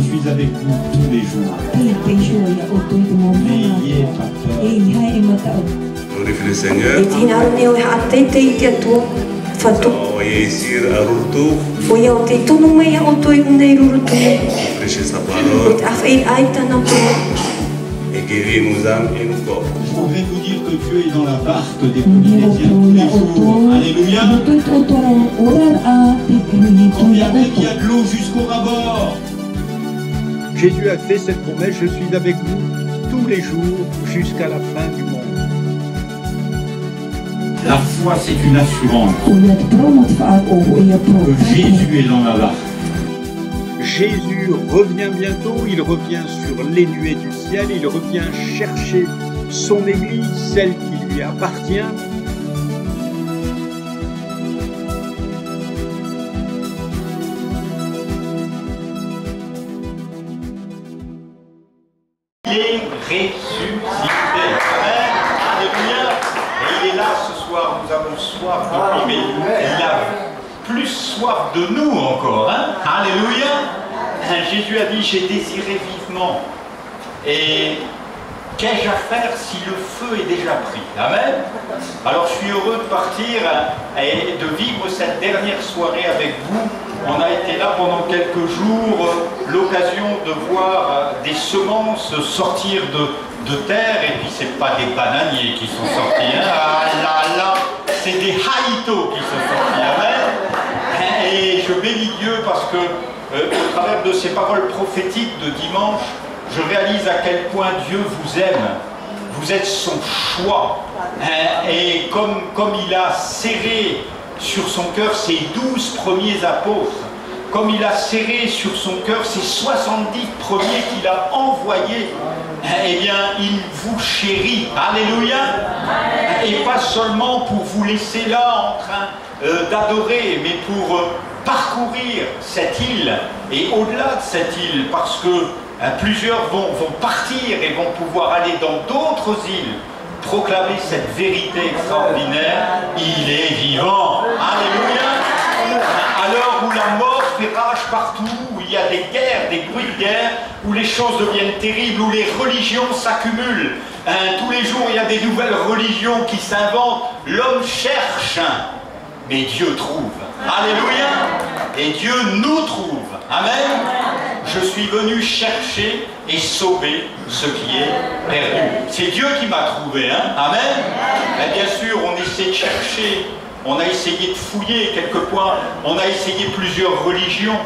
suis avec vous tous les jours. N'ayez pas peur. Glorifie le Seigneur. Réussir à retour. Prêcher sa parole. Et guérir nos âmes et nos corps. Je voudrais vous dire que Dieu est dans la barque des premiers chrétiens tous les jours. Alléluia. Regardez qu'il y a de l'eau jusqu'au rabord. Jésus a fait cette promesse, je suis avec vous tous les jours jusqu'à la fin du monde. La foi, c'est une assurance que Jésus est dans la barque. Jésus revient bientôt, il revient sur les nuées du ciel, il revient chercher son Église, celle qui lui appartient. Il est ressuscité. Amen. Alléluia. Et il est là ce soir, nous avons soif de lui, mais il a plus soif de nous encore. Hein? Alléluia. Jésus a dit, j'ai désiré vivement. Et qu'ai-je à faire si le feu est déjà pris? Amen. Alors je suis heureux de partir et de vivre cette dernière soirée avec vous. On a été là pendant quelques jours, l'occasion de voir des semences sortir de terre, et puis c'est pas des bananiers qui sont sortis, hein. Ah là là, c'est des haïtos qui sont sortis, amen. Et je bénis Dieu parce que au travers de ces paroles prophétiques de dimanche, je réalise à quel point Dieu vous aime. Vous êtes son choix, et comme il a serré sur son cœur ses 12 premiers apôtres, comme il a serré sur son cœur ses 70 premiers qu'il a envoyés, eh bien, il vous chérit. Alléluia. Et pas seulement pour vous laisser là en train d'adorer, mais pour parcourir cette île et au-delà de cette île, parce que plusieurs vont partir et vont pouvoir aller dans d'autres îles, proclamer cette vérité extraordinaire. Il est vivant. Alléluia. À l'heure où la mort fait rage partout, où il y a des guerres, des bruits de guerre, où les choses deviennent terribles, où les religions s'accumulent. Tous les jours, il y a des nouvelles religions qui s'inventent. L'homme cherche, mais Dieu trouve. Alléluia. Et Dieu nous trouve. Amen. Je suis venu chercher et sauver ce qui est perdu. C'est Dieu qui m'a trouvé, hein? Amen. Et bien sûr, on essaie de chercher, on a essayé de fouiller quelques points, on a essayé plusieurs religions,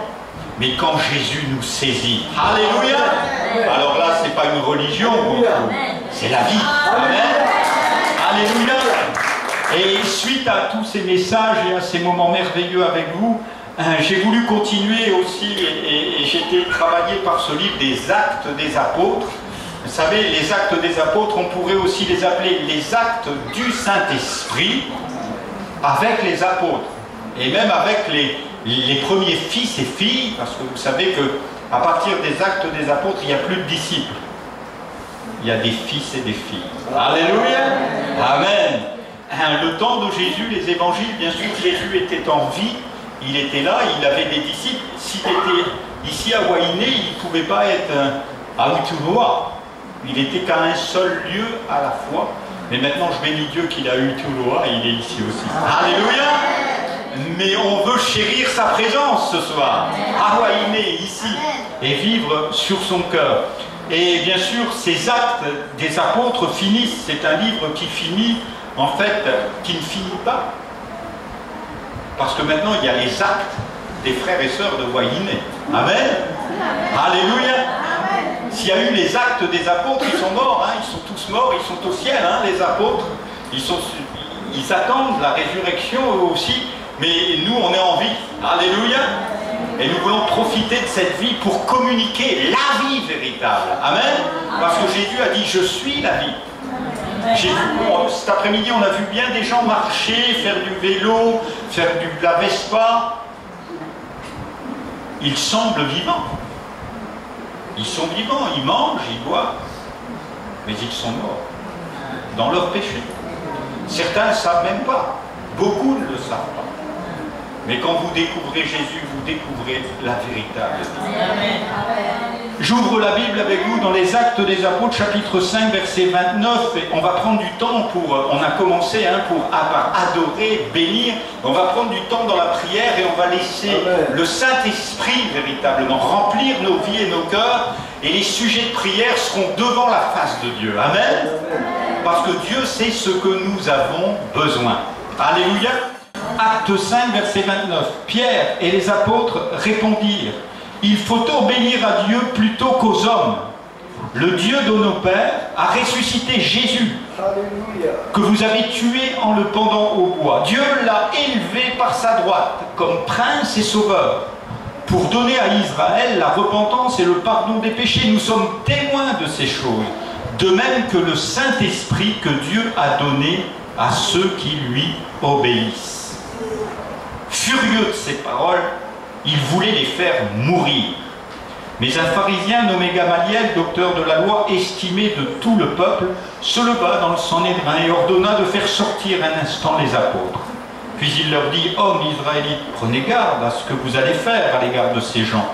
mais quand Jésus nous saisit, alléluia, alors là, c'est pas une religion, c'est la vie. Amen. Alléluia. Et suite à tous ces messages et à ces moments merveilleux avec vous, j'ai voulu continuer aussi, et j'ai été travaillé par ce livre des Actes des Apôtres. Vous savez, les Actes des Apôtres, on pourrait aussi les appeler les Actes du Saint-Esprit avec les apôtres. Et même avec les premiers fils et filles, parce que vous savez qu'à partir des Actes des Apôtres, il n'y a plus de disciples. Il y a des fils et des filles. Alléluia. Amen. Le temps de Jésus, les évangiles, bien sûr, Jésus était en vie. Il était là, il avait des disciples. S'il était ici à Wainé, il ne pouvait pas être à Utuloa. Il était qu'à un seul lieu à la fois. Mais maintenant, je bénis Dieu qu'il a Utuloa et il est ici aussi. Alléluia. Mais on veut chérir sa présence ce soir, à Wainé, ici, et vivre sur son cœur. Et bien sûr, ces actes des apôtres finissent. C'est un livre qui finit, en fait, qui ne finit pas. Parce que maintenant, il y a les actes des frères et sœurs de Wainé. Amen. Alléluia. S'il y a eu les actes des apôtres, ils sont morts, hein, ils sont tous morts, ils sont au ciel, hein, les apôtres. Ils attendent la résurrection eux aussi, mais nous, on est en vie. Alléluia. Et nous voulons profiter de cette vie pour communiquer la vie véritable. Amen. Parce que Jésus a dit, je suis la vie. Cet après-midi, on a vu bien des gens marcher, faire du vélo, faire de la Vespa. Ils semblent vivants. Ils sont vivants, ils mangent, ils boivent. Mais ils sont morts dans leur péché. Certains ne savent même pas. Beaucoup ne le savent pas. Mais quand vous découvrez Jésus, vous découvrez la véritable vie. J'ouvre la Bible avec vous dans les Actes des Apôtres, chapitre 5, verset 29. Et on va prendre du temps pour, on a commencé pour adorer, bénir. On va prendre du temps dans la prière et on va laisser le Saint-Esprit véritablement remplir nos vies et nos cœurs. Et les sujets de prière seront devant la face de Dieu. Amen. Parce que Dieu sait ce que nous avons besoin. Alléluia. Acte 5, verset 29. Pierre et les apôtres répondirent: il faut obéir à Dieu plutôt qu'aux hommes. Le Dieu de nos pères a ressuscité Jésus, que vous avez tué en le pendant au bois. Dieu l'a élevé par sa droite comme prince et sauveur, pour donner à Israël la repentance et le pardon des péchés. Nous sommes témoins de ces choses, de même que le Saint-Esprit que Dieu a donné à ceux qui lui obéissent. Furieux de ces paroles, il voulait les faire mourir. Mais un pharisien nommé Gamaliel, docteur de la loi, estimé de tout le peuple, se leva dans le Sanhédrin et ordonna de faire sortir un instant les apôtres. Puis il leur dit: hommes israélites, prenez garde à ce que vous allez faire à l'égard de ces gens.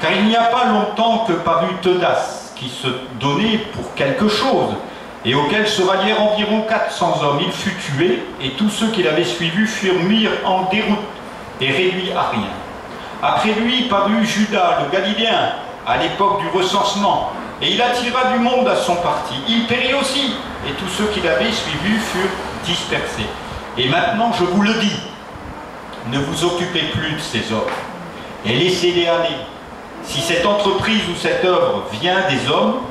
Car il n'y a pas longtemps que parut Teudas, qui se donnait pour quelque chose, et auquel se rallièrent environ 400 hommes. Il fut tué, et tous ceux qui l'avaient suivi furent mis en déroute et réduits à rien. Après lui parut Judas le Galiléen, à l'époque du recensement, et il attira du monde à son parti. Il périt aussi, et tous ceux qui l'avaient suivi furent dispersés. Et maintenant, je vous le dis, ne vous occupez plus de ces hommes, et laissez-les aller. Si cette entreprise ou cette œuvre vient des hommes,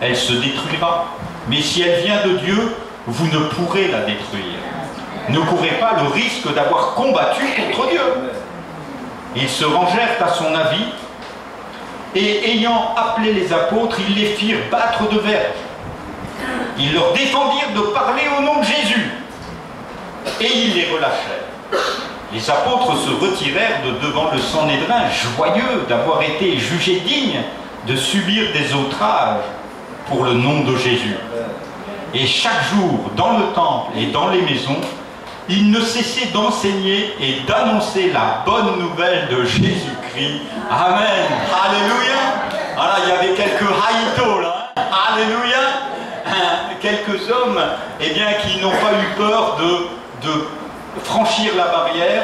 elle se détruira. Mais si elle vient de Dieu, vous ne pourrez la détruire. Ne courez pas le risque d'avoir combattu contre Dieu. Ils se rangèrent à son avis, et ayant appelé les apôtres, ils les firent battre de verges. Ils leur défendirent de parler au nom de Jésus, et ils les relâchèrent. Les apôtres se retirèrent de devant le Sanhédrin, joyeux d'avoir été jugés dignes de subir des outrages pour le nom de Jésus. Et chaque jour, dans le temple et dans les maisons, ils ne cessaient d'enseigner et d'annoncer la bonne nouvelle de Jésus-Christ. Amen. Alléluia. Voilà, il y avait quelques haïtos là. Alléluia. Quelques hommes qui n'ont pas eu peur de franchir la barrière.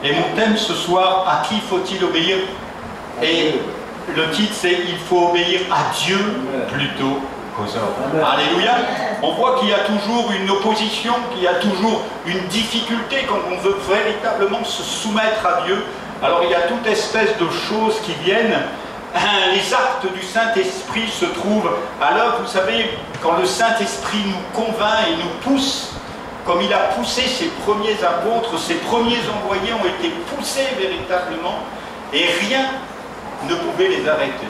Et mon thème ce soir: à qui faut-il obéir? Et le titre c'est: il faut obéir à Dieu plutôt qu'aux hommes. Alléluia. On voit qu'il y a toujours une opposition, qu'il y a toujours une difficulté quand on veut véritablement se soumettre à Dieu. Alors il y a toute espèce de choses qui viennent. Les actes du Saint-Esprit se trouvent à l'œuvre. Vous savez, quand le Saint-Esprit nous convainc et nous pousse, comme il a poussé ses premiers apôtres, ses premiers envoyés ont été poussés véritablement, et rien ne pouvait les arrêter.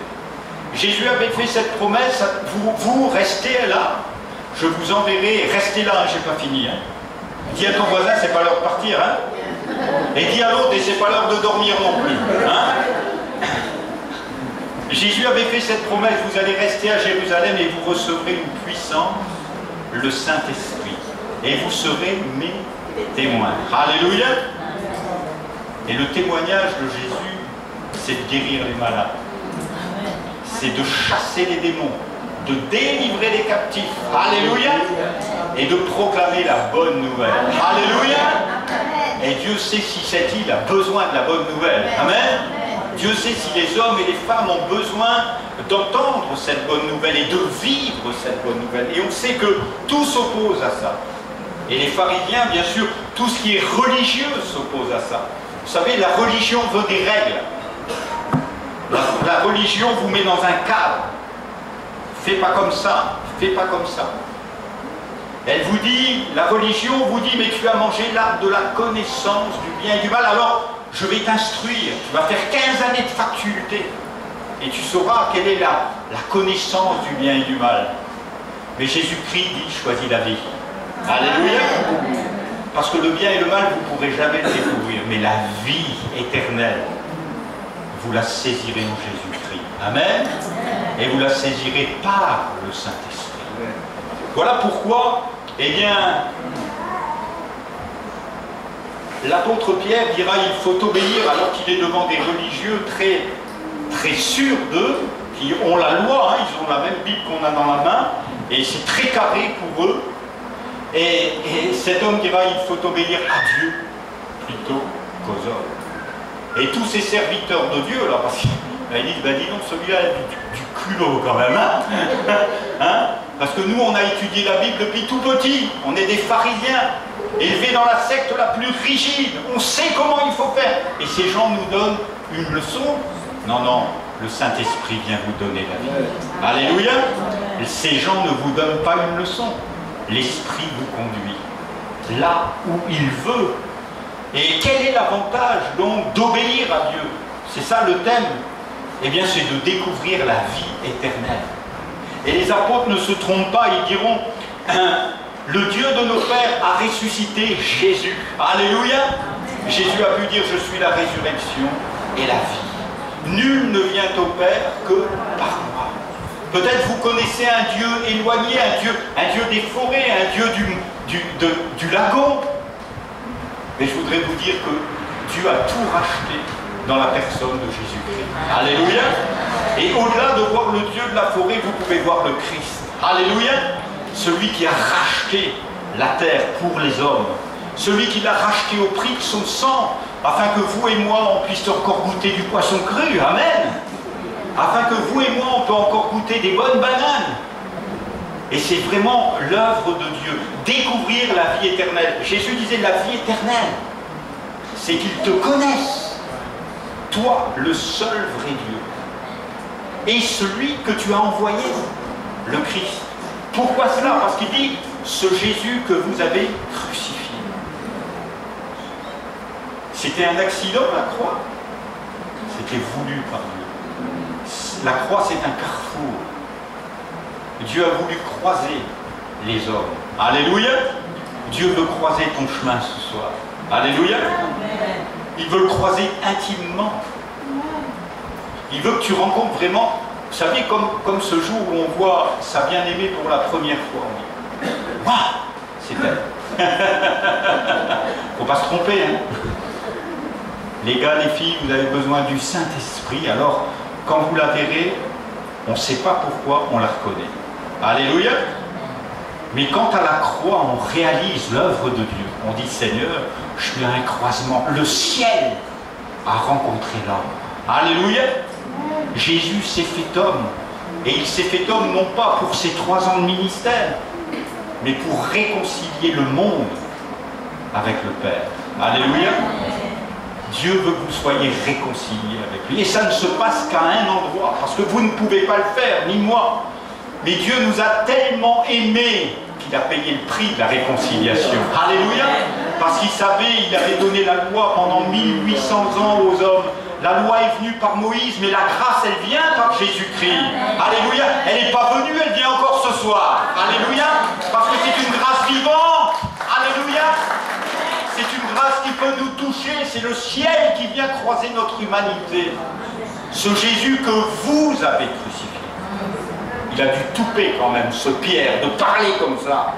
Jésus avait fait cette promesse: vous restez là, je vous enverrai, restez là, j'ai pas fini. Dis à ton voisin, c'est pas l'heure de partir, et dis à l'autre, et c'est pas l'heure de dormir non plus. Jésus avait fait cette promesse: vous allez rester à Jérusalem et vous recevrez une puissance, le Saint-Esprit, et vous serez mes témoins. Alléluia. Et le témoignage de Jésus, c'est de guérir les malades, c'est de chasser les démons, de délivrer les captifs. Alléluia. Et de proclamer la bonne nouvelle. Alléluia. Et Dieu sait si cette île a besoin de la bonne nouvelle. Amen. Dieu sait si les hommes et les femmes ont besoin d'entendre cette bonne nouvelle et de vivre cette bonne nouvelle. Et on sait que tout s'oppose à ça. Et les pharisiens, bien sûr, tout ce qui est religieux s'oppose à ça. Vous savez, la religion veut des règles. La religion vous met dans un cadre. Fais pas comme ça, fais pas comme ça. Elle vous dit, la religion vous dit: mais tu as mangé l'arbre de la connaissance du bien et du mal, alors je vais t'instruire. Tu vas faire 15 années de faculté et tu sauras quelle est la connaissance du bien et du mal. Mais Jésus-Christ dit: choisis la vie. Alléluia. Parce que le bien et le mal, vous ne pourrez jamais le découvrir, mais la vie éternelle, vous la saisirez en Jésus-Christ. Amen. Et vous la saisirez par le Saint-Esprit. Voilà pourquoi, l'apôtre Pierre dira il faut obéir alors qu'il est devant des religieux très, très sûrs d'eux, qui ont la loi, hein, ils ont la même Bible qu'on a dans la main, et c'est très carré pour eux. Et cet homme dira il faut obéir à Dieu plutôt qu'aux hommes. Et tous ces serviteurs de Dieu, là, parce qu'ils disent, ben dis donc, celui-là a du culot quand même, hein, hein, parce que nous, on a étudié la Bible depuis tout petit, on est des pharisiens, élevés dans la secte la plus rigide, on sait comment il faut faire. Et ces gens nous donnent une leçon? Non, non, le Saint-Esprit vient vous donner la vie. Alléluia. Ces gens ne vous donnent pas une leçon, l'Esprit vous conduit là où il veut. Et quel est l'avantage donc d'obéir à Dieu? C'est ça le thème. Eh bien, c'est de découvrir la vie éternelle. Et les apôtres ne se trompent pas, ils diront, le Dieu de nos pères a ressuscité Jésus. Alléluia. Jésus a pu dire, je suis la résurrection et la vie. Nul ne vient au Père que par moi. Peut-être vous connaissez un Dieu éloigné, un Dieu des forêts, un Dieu du lagon. Mais je voudrais vous dire que Dieu a tout racheté dans la personne de Jésus-Christ. Alléluia. Et au-delà de voir le Dieu de la forêt, vous pouvez voir le Christ. Alléluia. Celui qui a racheté la terre pour les hommes. Celui qui l'a racheté au prix de son sang, afin que vous et moi, on puisse encore goûter du poisson cru. Amen. Afin que vous et moi, on peut encore goûter des bonnes bananes. Et c'est vraiment l'œuvre de Dieu. Découvrir la vie éternelle. Jésus disait la vie éternelle, c'est qu'ils te connaissent, toi, le seul vrai Dieu, et celui que tu as envoyé, le Christ. Pourquoi cela? Parce qu'il dit, ce Jésus que vous avez crucifié. C'était un accident, la croix? C'était voulu par Dieu. La croix, c'est un carrefour. Dieu a voulu croiser les hommes. Alléluia. Dieu veut croiser ton chemin ce soir. Alléluia. Il veut le croiser intimement. Il veut que tu rencontres vraiment, vous savez, comme ce jour où on voit sa bien-aimée pour la première fois. On dit, waouh, c'est elle. Faut pas se tromper, hein. Les gars, les filles, vous avez besoin du Saint-Esprit. Alors, quand vous la verrez, on ne sait pas pourquoi on la reconnaît. Alléluia. Mais quand à la croix, on réalise l'œuvre de Dieu, on dit, Seigneur, je suis à un croisement. Le ciel a rencontré l'homme. Alléluia. Jésus s'est fait homme. Et il s'est fait homme non pas pour ses 3 ans de ministère, mais pour réconcilier le monde avec le Père. Alléluia. Dieu veut que vous soyez réconciliés avec lui. Et ça ne se passe qu'à un endroit, parce que vous ne pouvez pas le faire, ni moi. Mais Dieu nous a tellement aimés qu'il a payé le prix de la réconciliation. Alléluia. Parce qu'il savait, il avait donné la loi pendant 1800 ans aux hommes. La loi est venue par Moïse, mais la grâce, elle vient par Jésus-Christ. Alléluia. Elle n'est pas venue, elle vient encore ce soir. Alléluia. Parce que c'est une grâce vivante. Alléluia. C'est une grâce qui peut nous toucher. C'est le ciel qui vient croiser notre humanité. Ce Jésus que vous avez crucifié. Il a dû touper quand même, ce Pierre, de parler comme ça.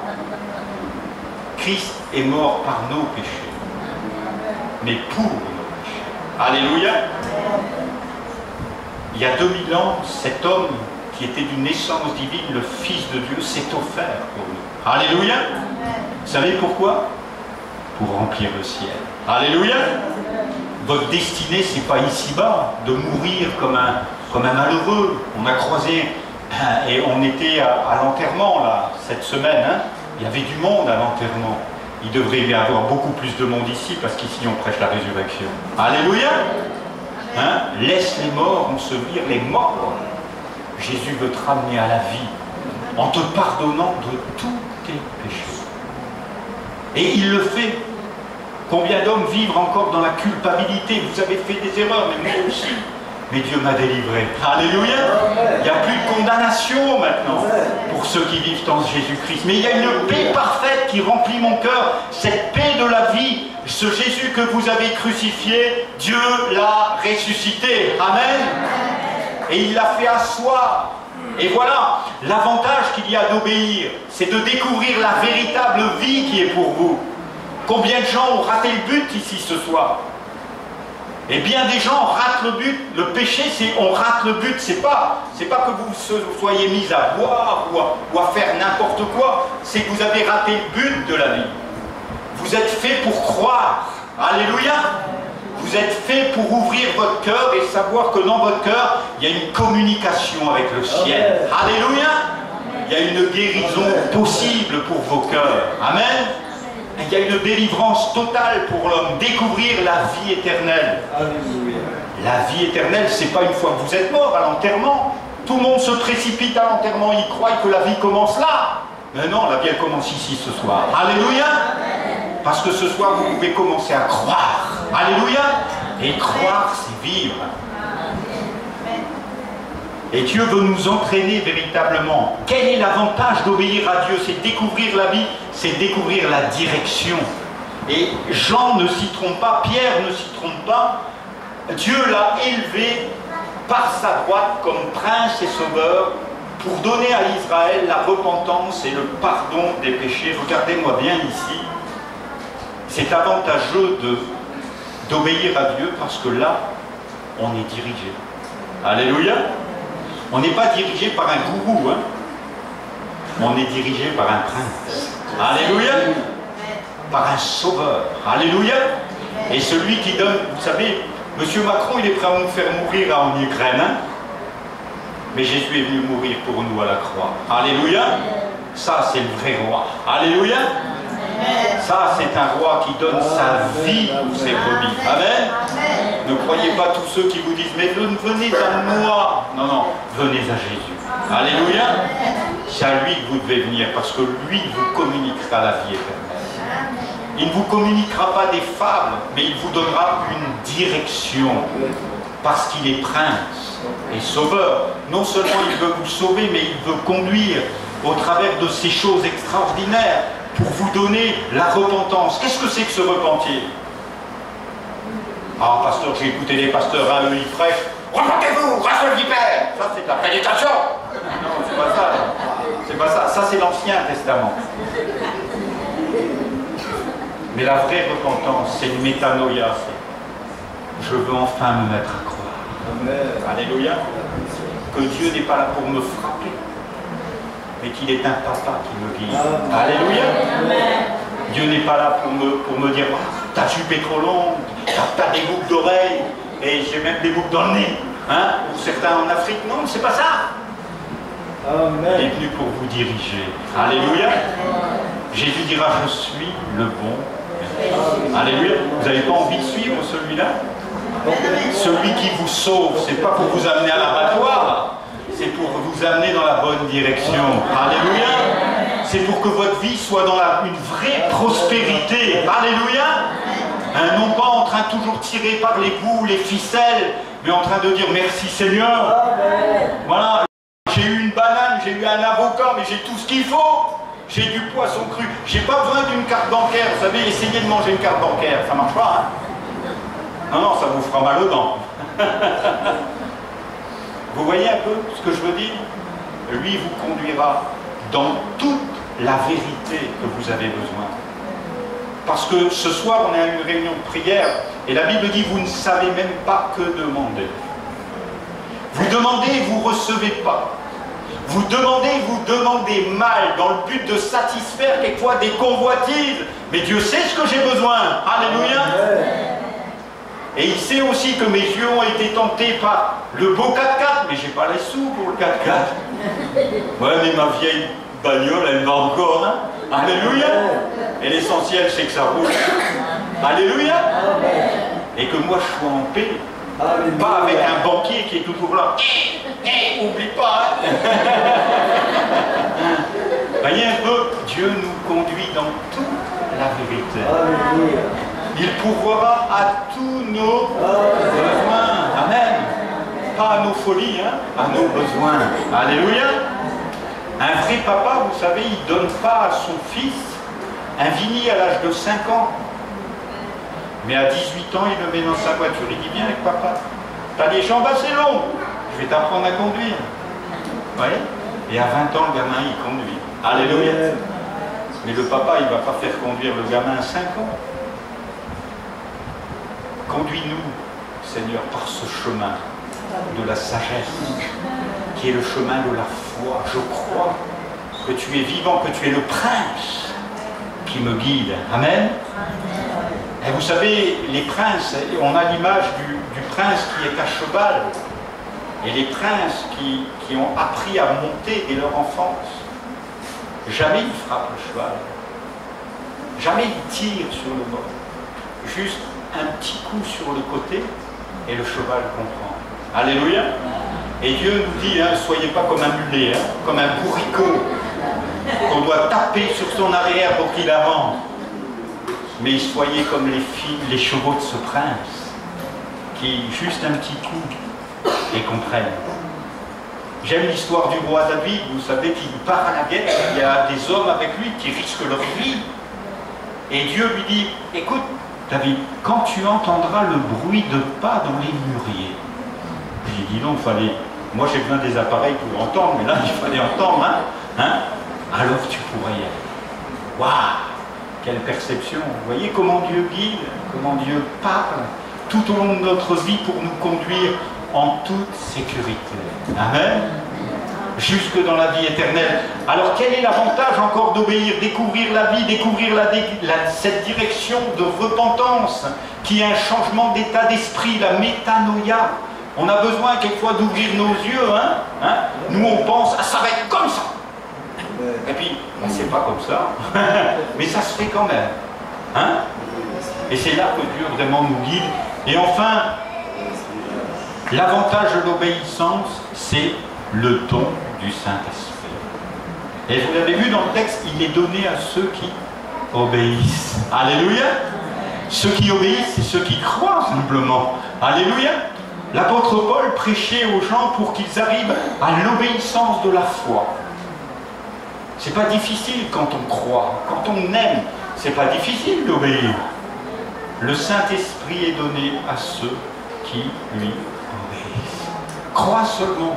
Christ est mort par nos péchés, mais pour nos péchés. Alléluia. Il y a 2000 ans, cet homme qui était d'une naissance divine, le Fils de Dieu, s'est offert pour nous. Alléluia. Vous savez pourquoi? Pour remplir le ciel. Alléluia. Votre destinée, c'est pas ici-bas, de mourir comme un malheureux. On a croisé, et on était à l'enterrement, là, cette semaine. Hein. Il y avait du monde à l'enterrement. Il devrait y avoir beaucoup plus de monde ici, parce qu'ici, on prêche la résurrection. Alléluia. Hein? Laisse les morts ensevelir les morts. Jésus veut te ramener à la vie, en te pardonnant de tous tes péchés. Et il le fait. Combien d'hommes vivent encore dans la culpabilité? Vous avez fait des erreurs, mais moi aussi. Mais Dieu m'a délivré. Alléluia. Il n'y a plus de condamnation maintenant pour ceux qui vivent en Jésus-Christ. Mais il y a une paix parfaite qui remplit mon cœur. Cette paix de la vie, ce Jésus que vous avez crucifié, Dieu l'a ressuscité. Amen. Et il l'a fait asseoir. Et voilà, l'avantage qu'il y a d'obéir, c'est de découvrir la véritable vie qui est pour vous. Combien de gens ont raté le but ici ce soir? Et bien des gens ratent le but. Le péché, c'est on rate le but. C'est pas que vous soyez mis à boire ou à faire n'importe quoi. C'est que vous avez raté le but de la vie. Vous êtes fait pour croire. Alléluia. Vous êtes fait pour ouvrir votre cœur et savoir que dans votre cœur, il y a une communication avec le ciel. Alléluia. Il y a une guérison possible pour vos cœurs. Amen. Il y a une délivrance totale pour l'homme. Découvrir la vie éternelle. Alléluia. La vie éternelle, c'est pas une fois que vous êtes mort à l'enterrement. Tout le monde se précipite à l'enterrement. Il croit que la vie commence là. Mais non, la vie elle commence ici ce soir. Alléluia. Parce que ce soir, vous pouvez commencer à croire. Alléluia. Et croire, c'est vivre. Et Dieu veut nous entraîner véritablement. Quel est l'avantage d'obéir à Dieu? C'est découvrir la vie, c'est découvrir la direction. Et Jean ne s'y trompe pas, Pierre ne s'y trompe pas. Dieu l'a élevé par sa droite comme prince et sauveur pour donner à Israël la repentance et le pardon des péchés. Regardez-moi bien ici. C'est avantageux d'obéir à Dieu parce que là, on est dirigé. Alléluia. On n'est pas dirigé par un gourou, hein. On est dirigé par un prince. Alléluia. Par un sauveur. Alléluia. Et celui qui donne, vous savez, M. Macron, il est prêt à nous faire mourir en Ukraine, hein. Mais Jésus est venu mourir pour nous à la croix. Alléluia. Ça, c'est le vrai roi. Alléluia. Ça, c'est un roi qui donne sa vie pour ses brebis. Amen. Ne croyez pas tous ceux qui vous disent, mais venez à moi. Non, non, venez à Jésus. Alléluia. C'est à lui que vous devez venir, parce que lui vous communiquera la vie éternelle. Il ne vous communiquera pas des fables, mais il vous donnera une direction, parce qu'il est prince et sauveur. Non seulement il veut vous sauver, mais il veut conduire au travers de ces choses extraordinaires, pour vous donner la repentance. Qu'est-ce que c'est que se repentir? Ah, pasteur, j'ai écouté les pasteurs, à eux, ils prêchent. Repentez-vous, race de vipère. Ça, c'est de la prédication. Non, c'est pas ça. C'est pas ça. Ça, c'est l'Ancien Testament. Mais la vraie repentance, c'est une métanoïa. Je veux enfin me mettre à croire. Amen. Alléluia. Que Dieu n'est pas là pour me frapper, mais qu'il est un papa qui me guide. Alléluia. Dieu n'est pas là pour me dire, oh, ta jupe est trop longue, t'as des boucles d'oreilles, et j'ai même des boucles dans le nez. Hein? Pour certains en Afrique, non, c'est pas ça. Amen. Il est venu pour vous diriger. Alléluia. Jésus dira, je suis le bon. Alléluia. Vous n'avez pas envie de suivre celui-là? Celui qui vous sauve, c'est pas pour vous amener à l'abattoir. C'est pour vous amener dans la bonne direction. Alléluia. C'est pour que votre vie soit dans une vraie prospérité. Alléluia. Non pas en train de toujours tirer par les bouts, les ficelles, mais en train de dire merci Seigneur. Voilà. J'ai eu une banane, j'ai eu un avocat, mais j'ai tout ce qu'il faut. J'ai du poisson cru. J'ai pas besoin d'une carte bancaire. Vous savez, essayez de manger une carte bancaire. Ça marche pas, hein? Non, non, ça vous fera mal aux dents. Vous voyez un peu ce que je veux dire? Lui vous conduira dans toute la vérité que vous avez besoin. Parce que ce soir, on a une réunion de prière, et la Bible dit, vous ne savez même pas que demander. Vous demandez et vous ne recevez pas. Vous demandez mal, dans le but de satisfaire quelquefois des convoitises. Mais Dieu sait ce que j'ai besoin. Alléluia. Et il sait aussi que mes yeux ont été tentés par le beau 4x4, mais j'ai pas les sous pour le 4x4. Ouais, mais ma vieille bagnole, elle va encore, hein. Alléluia. Et l'essentiel, c'est que ça roule. Alléluia. Et que moi, je sois en paix. Pas avec un banquier qui est toujours là. Oublie pas, hein. Voyez un peu, Dieu nous conduit dans toute la vérité. Alléluia. Il pourvoira à tous nos besoins. Amen. Pas à nos folies, hein, à nos besoins. Alléluia. Un vrai papa, vous savez, il ne donne pas à son fils un Vini à l'âge de 5 ans. Mais à 18 ans, il le met dans sa voiture. Il dit, viens avec papa. T'as des jambes assez longues. Je vais t'apprendre à conduire. Vous voyez? Et à 20 ans, le gamin, il conduit. Alléluia. Mais le papa, il ne va pas faire conduire le gamin à 5 ans. Conduis-nous, Seigneur, par ce chemin de la sagesse, qui est le chemin de la foi. Je crois que tu es vivant, que tu es le prince qui me guide. Amen. Et vous savez, les princes, on a l'image du prince qui est à cheval. Et les princes qui ont appris à monter dès leur enfance, jamais ils frappent le cheval. Jamais ils tirent sur le bord. Juste un petit coup sur le côté et le cheval comprend. Alléluia. Et Dieu nous dit, hein, soyez pas comme un mulet, hein, comme un bourricot qu'on doit taper sur son arrière pour qu'il avance. Mais soyez comme les chevaux de ce prince qui, juste un petit coup, et comprennent. J'aime l'histoire du roi David, vous savez qu'il part à la guerre, il y a des hommes avec lui qui risquent leur vie. Et Dieu lui dit, écoute David, quand tu entendras le bruit de pas dans les mûriers, j'ai dit non, il fallait, moi j'ai besoin des appareils pour entendre, mais là il fallait entendre, hein, alors tu pourrais y aller. Waouh, quelle perception, vous voyez comment Dieu guide, comment Dieu parle, tout au long de notre vie pour nous conduire en toute sécurité. Amen. Jusque dans la vie éternelle. Alors quel est l'avantage encore d'obéir, découvrir la vie, découvrir cette direction de repentance qui est un changement d'état d'esprit, la métanoïa. On a besoin quelquefois d'ouvrir nos yeux. Nous on pense, ah, ça va être comme ça. Et puis, c'est pas comme ça. Mais ça se fait quand même. Et c'est là que Dieu vraiment nous guide. Et enfin, l'avantage de l'obéissance, c'est le don du Saint-Esprit. Et vous l'avez vu dans le texte, il est donné à ceux qui obéissent. Alléluia. Ceux qui obéissent, c'est ceux qui croient simplement. Alléluia. L'apôtre Paul prêchait aux gens pour qu'ils arrivent à l'obéissance de la foi. C'est pas difficile quand on croit, quand on aime, c'est pas difficile d'obéir. Le Saint-Esprit est donné à ceux qui lui obéissent. Crois seulement.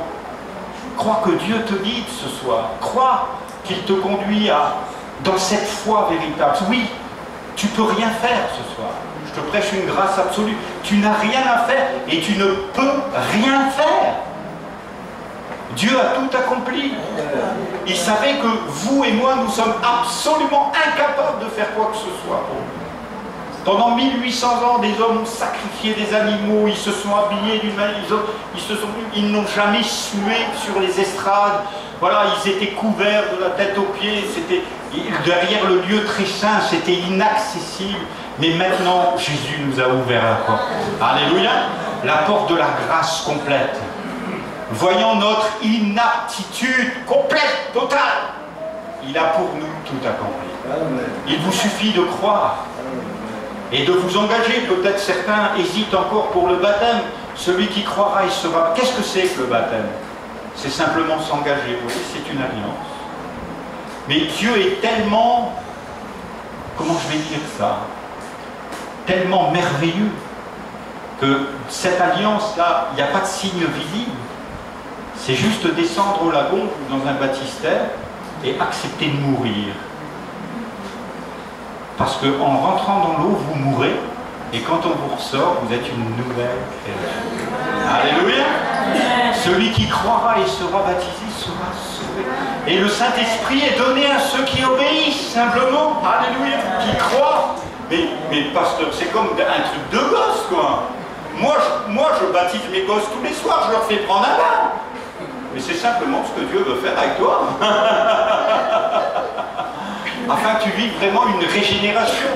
Crois que Dieu te guide ce soir. Crois qu'il te conduit dans cette foi véritable. Oui, tu peux rien faire ce soir. Je te prêche une grâce absolue. Tu n'as rien à faire et tu ne peux rien faire. Dieu a tout accompli. Il savait que vous et moi, nous sommes absolument incapables de faire quoi que ce soit. Pendant 1800 ans, des hommes ont sacrifié des animaux, ils se sont habillés d'une manière, ils n'ont jamais sué sur les estrades. Voilà, ils étaient couverts de la tête aux pieds, derrière le lieu très saint, c'était inaccessible. Mais maintenant, Jésus nous a ouvert la porte. Alléluia, la porte de la grâce complète. Voyant notre inaptitude complète, totale, il a pour nous tout accompli. Il vous suffit de croire. Et de vous engager. Peut-être certains hésitent encore pour le baptême. Celui qui croira, il sera. Qu'est-ce que c'est que le baptême? C'est simplement s'engager. Vous voyez, c'est une alliance. Mais Dieu est tellement, comment je vais dire ça, tellement merveilleux que cette alliance-là, il n'y a pas de signe visible. C'est juste descendre au lagon ou dans un baptistère et accepter de mourir. Parce qu'en rentrant dans l'eau, vous mourrez, et quand on vous ressort, vous êtes une nouvelle créature. Alléluia. Celui qui croira et sera baptisé sera sauvé. Et le Saint-Esprit est donné à ceux qui obéissent, simplement. Alléluia. Qui croient. Mais pasteur, c'est comme un truc de gosse, quoi. Moi, je baptise mes gosses tous les soirs, je leur fais prendre un bain. Mais c'est simplement ce que Dieu veut faire avec toi. Afin que tu vives vraiment une régénération.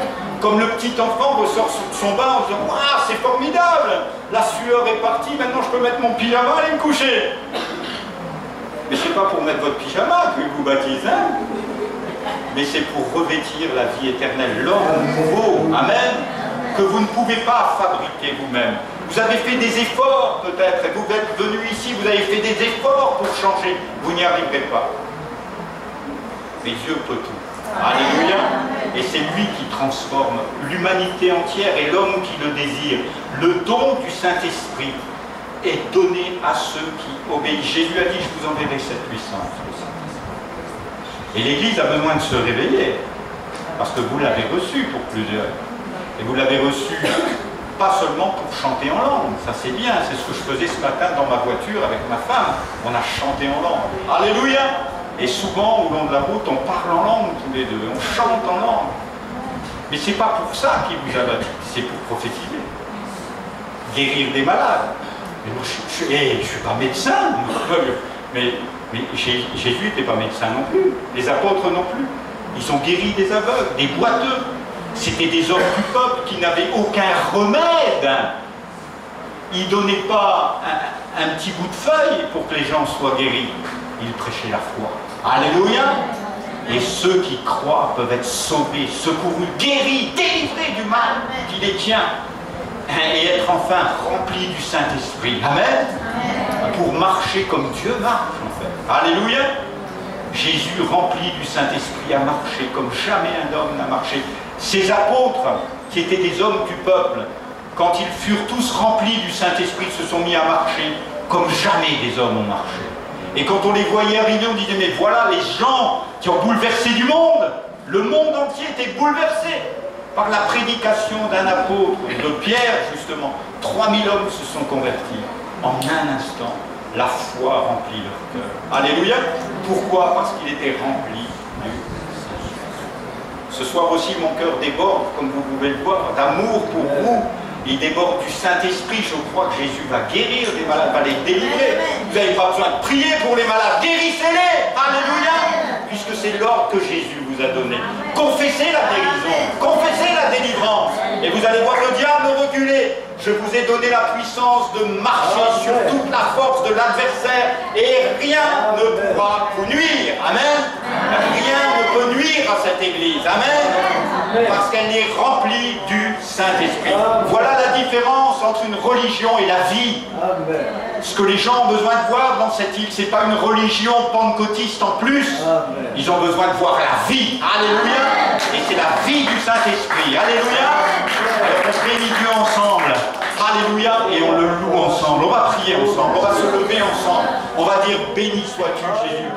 Comme le petit enfant ressort de son bain en disant « Waouh, c'est formidable, la sueur est partie, maintenant je peux mettre mon pyjama et aller me coucher. » Mais c'est pas pour mettre votre pyjama que vous baptise, hein? Mais c'est pour revêtir la vie éternelle, l'homme nouveau, amen, que vous ne pouvez pas fabriquer vous-même. Vous avez fait des efforts peut-être, et vous êtes venu ici, vous avez fait des efforts pour changer, vous n'y arriverez pas. Mais Dieu peut tout. Alléluia. Et c'est lui qui transforme l'humanité entière et l'homme qui le désire. Le don du Saint-Esprit est donné à ceux qui obéissent. Jésus a dit, je vous enverrai cette puissance. Et l'Église a besoin de se réveiller. parce que vous l'avez reçu pour plusieurs. Et vous l'avez reçu pas seulement pour chanter en langue, ça c'est bien, c'est ce que je faisais ce matin dans ma voiture avec ma femme, on a chanté en langue. Alléluia! Et souvent, au long de la route, on parle en langue tous les deux, on chante en langue. Mais c'est pas pour ça qu'il vous a baptisé, c'est pour prophétiser. Guérir des malades. Mais moi, je ne suis pas médecin, mais Jésus n'était pas médecin non plus, les apôtres non plus. Ils ont guéri des aveugles, des boiteux. C'était des hommes du peuple qui n'avaient aucun remède. Ils ne donnaient pas un petit bout de feuille pour que les gens soient guéris. Ils prêchaient la foi. Alléluia! Et ceux qui croient peuvent être sauvés, secourus, guéris, délivrés du mal qui les tient. Et être enfin remplis du Saint-Esprit. Amen. Pour marcher comme Dieu marche, en fait. Alléluia! Jésus, rempli du Saint-Esprit, a marché comme jamais un homme n'a marché. Ces apôtres, qui étaient des hommes du peuple, quand ils furent tous remplis du Saint-Esprit, se sont mis à marcher comme jamais des hommes ont marché. Et quand on les voyait arriver, on disait, mais voilà les gens qui ont bouleversé du monde. Le monde entier était bouleversé par la prédication d'un apôtre, de Pierre justement. 3000 hommes se sont convertis en un instant. La foi remplit leur cœur. Alléluia. Pourquoi? Parce qu'il était rempli du Saint-Esprit. Ce soir aussi, mon cœur déborde, comme vous pouvez le voir, d'amour pour vous. Il déborde du Saint-Esprit. Je crois que Jésus va guérir des malades, va les délivrer. Vous n'avez pas besoin de prier pour les malades. Guérissez-les. Alléluia. Puisque c'est l'ordre que Jésus vous a donné. Confessez la guérison. Confessez la délivrance. Et vous allez voir le diable reculer. Je vous ai donné la puissance de marcher sur toute la force de l'adversaire et rien ne pourra vous nuire. Amen. Rien ne peut nuire à cette église. Amen. Parce qu'elle est remplie du Saint-Esprit. Voilà la différence entre une religion et la vie. Ce que les gens ont besoin de voir dans cette île, ce n'est pas une religion pentecôtiste en plus. Ils ont besoin de voir la vie. Alléluia. Et c'est la vie du Saint-Esprit. Alléluia. Alors on bénit Dieu ensemble. Alléluia. Et on le loue ensemble. On va prier ensemble. On va se lever ensemble. On va dire béni sois-tu Jésus.